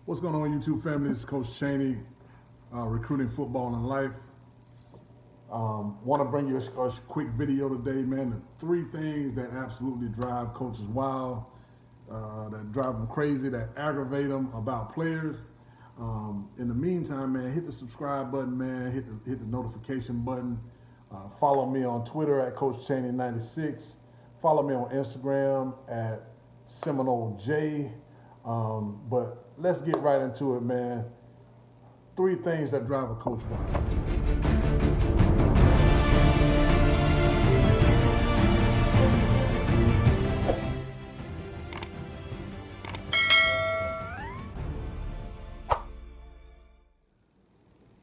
What's going on, YouTube family? This is Coach Cheney, recruiting football and life. Want to bring you a quick video today, man. The three things that absolutely drive coaches wild, that drive them crazy, that aggravate them about players. In the meantime, man, hit the subscribe button, man. Hit the notification button. Follow me on Twitter at Coach Cheney96. Follow me on Instagram at Seminole J. But let's get right into it, man. Three things that drive a coach wild.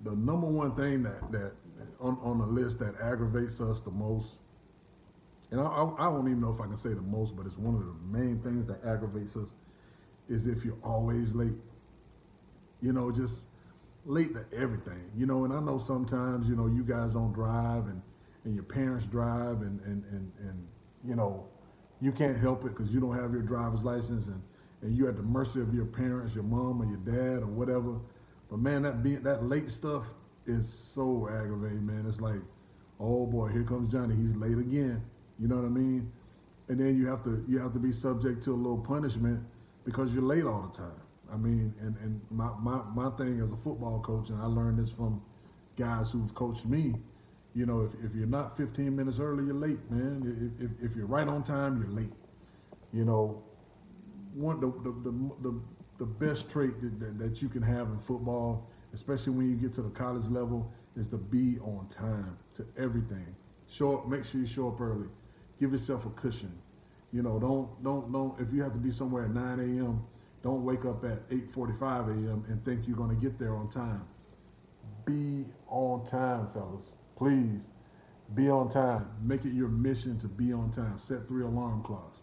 The number one thing that on the list that aggravates us the most, and I don't even know if I can say the most, but it's one of the main things that aggravates us, is if you're always late. Just late to everything. And I know sometimes, you guys don't drive and your parents drive and you can't help it because you don't have your driver's license and you're at the mercy of your parents, your mom or your dad or whatever. But man, that late stuff is so aggravating, man. It's like, oh boy, here comes Johnny. He's late again. You know what I mean? And then you have to be subject to a little punishment because you're late all the time. I mean, and my thing as a football coach, and I learned this from guys who've coached me, if you're not 15 minutes early, you're late, man. If you're right on time, you're late. One the best trait that you can have in football, especially when you get to the college level, is to be on time to everything. Make sure you show up early. Give yourself a cushion. Don't if you have to be somewhere at 9 a.m., don't wake up at 8:45 a.m. and think you're going to get there on time. Be on time, fellas. Please be on time. Make it your mission to be on time. Set 3 alarm clocks.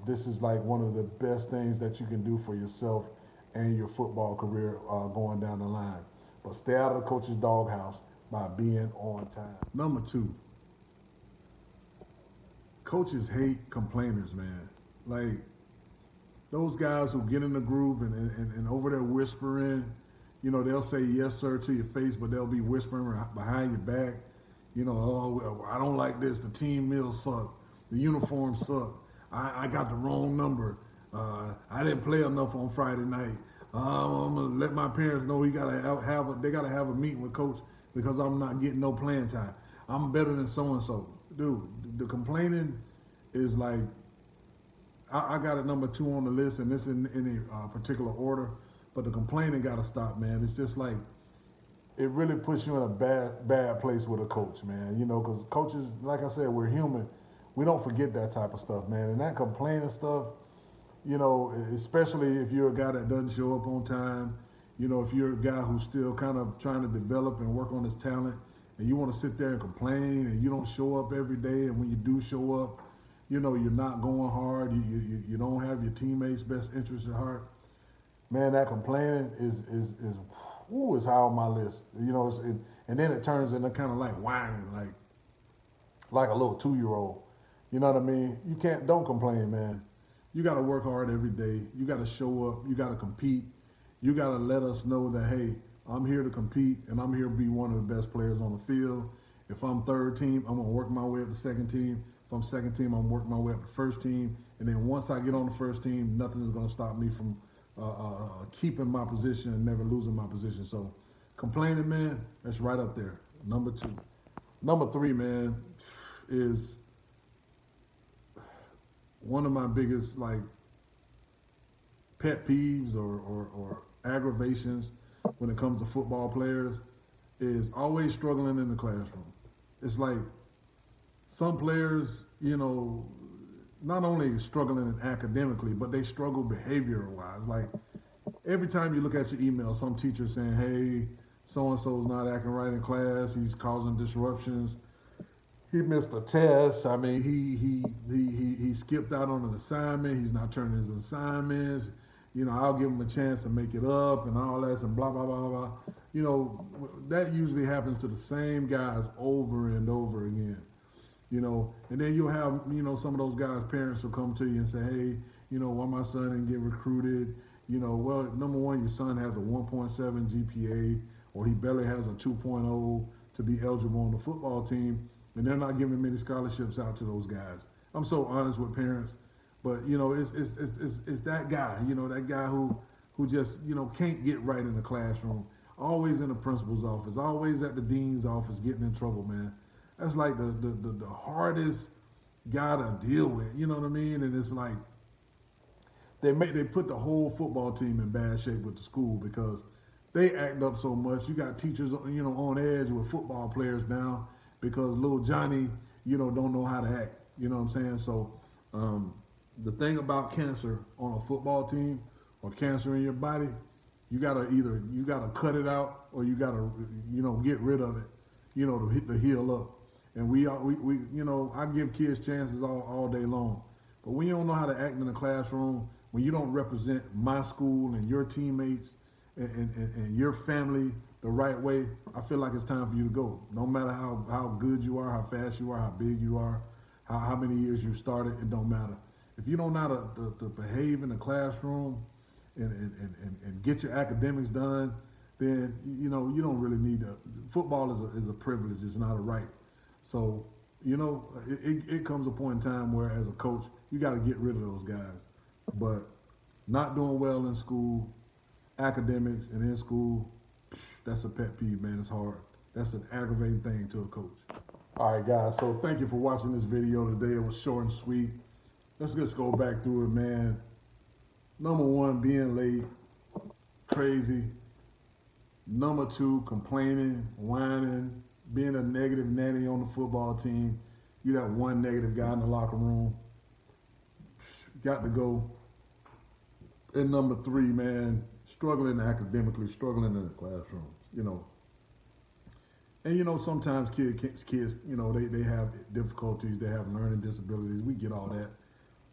This is like one of the best things that you can do for yourself and your football career going down the line. But stay out of the coach's doghouse by being on time. Number 2, coaches hate complainers, man. Like those guys who get in the group and over there whispering, they'll say yes sir to your face, but they'll be whispering behind your back. Oh, I don't like this. The team meals suck. The uniforms suck. I got the wrong number. I didn't play enough on Friday night. I'm gonna let my parents know they gotta have a meeting with coach because I'm not getting no playing time. I'm better than so and so. Dude, the complaining is like, I got it number 2 on the list, and this in any particular order. But the complaining gotta stop, man. It's just like, it really puts you in a bad place with a coach, man. Because coaches, like I said, we're human. We don't forget that type of stuff, man. And that complaining stuff, especially if you're a guy that doesn't show up on time, if you're a guy who's still kind of trying to develop and work on his talent, and you want to sit there and complain, and you don't show up every day, and when you do show up, you're not going hard, you don't have your teammates' best interests at heart, man, that complaining is high on my list. And then it turns into kind of like whining, like a little 2-year-old. You know what I mean? Don't complain, man. You got to work hard every day. You got to show up. You got to compete. You got to let us know that, hey, I'm here to compete and I'm here to be one of the best players on the field. If I'm third team, I'm going to work my way up to second team. If I'm second team, I'm working my way up to first team. And then once I get on the first team, nothing is going to stop me from keeping my position and never losing my position. So complaining, man, that's right up there. Number 2. Number 3, man, is one of my biggest pet peeves or aggravations when it comes to football players is always struggling in the classroom. It's like some players, not only struggling academically, but they struggle behavioral-wise. Like every time you look at your email, some teacher saying, hey, so-and-so's not acting right in class, he's causing disruptions. He missed a test. I mean, he skipped out on an assignment. He's not turning his assignments. I'll give him a chance to make it up and all that and blah, blah, blah, blah. That usually happens to the same guys over and over again. And then you'll have, some of those guys' parents will come to you and say, hey, why my son didn't get recruited? Well, number one, your son has a 1.7 GPA, or he barely has a 2.0 to be eligible on the football team, and they're not giving many scholarships out to those guys. I'm so honest with parents, but it's that guy, that guy who just can't get right in the classroom, always in the principal's office, always at the dean's office, getting in trouble, man. That's like the hardest guy to deal with. You know what I mean? And it's like they put the whole football team in bad shape with the school because they act up so much. You got teachers, on edge with football players now because little Johnny, don't know how to act. You know what I'm saying? So the thing about cancer on a football team or cancer in your body, you gotta cut it out or you gotta get rid of it, to heal up. And I give kids chances all day long. But when you don't know how to act in the classroom, when you don't represent my school and your teammates and your family the right way, I feel like it's time for you to go. No matter how good you are, how fast you are, how big you are, how many years you started, it don't matter. If you don't know how to behave in the classroom and get your academics done, then you don't really need to. Football is a privilege, it's not a right. So it comes a point in time where as a coach you got to get rid of those guys. But not doing well in school, academics and in school, that's a pet peeve, man. It's hard. That's an aggravating thing to a coach. All right, guys. So thank you for watching this video today. It was short and sweet. Let's just go back through it, man. Number one, being late, crazy. Number two, complaining, whining, being a negative nanny on the football team. You got one negative guy in the locker room. Got to go. And number three, man, struggling academically, struggling in the classroom, And sometimes kids, they have difficulties, they have learning disabilities. We get all that.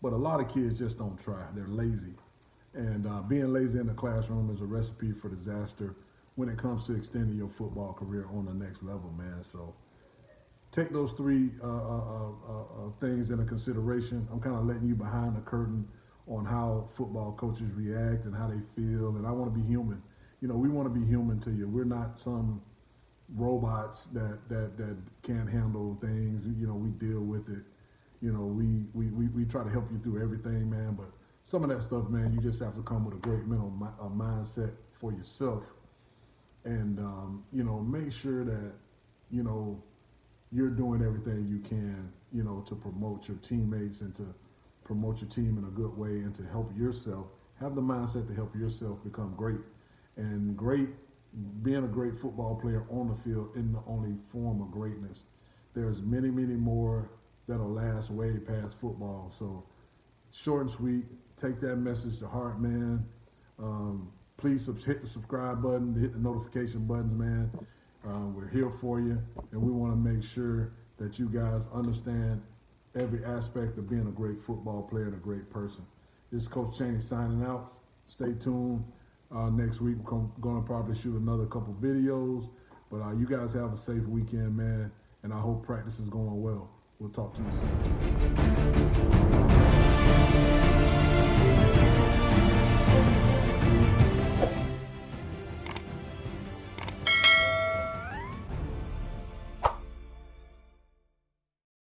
But a lot of kids just don't try. They're lazy. And being lazy in the classroom is a recipe for disaster when it comes to extending your football career on the next level, man. So take those three things into consideration. I'm kind of letting you behind the curtain on how football coaches react and how they feel. And I want to be human. We want to be human to you. We're not some robots that can't handle things. We deal with it. We try to help you through everything, man. But some of that stuff, man, you just have to come with a great mental mindset for yourself. And, make sure that, you're doing everything you can, to promote your teammates and to promote your team in a good way and to help yourself. Have the mindset to help yourself become great. And being a great football player on the field isn't the only form of greatness. There's many, many more that'll last way past football. So short and sweet, take that message to heart, man. Please hit the subscribe button, hit the notification buttons, man. We're here for you, and we want to make sure that you guys understand every aspect of being a great football player and a great person. This is Coach Chaney signing out. Stay tuned. Next week, we're going to probably shoot another couple videos, but you guys have a safe weekend, man, and I hope practice is going well. We'll talk to you soon.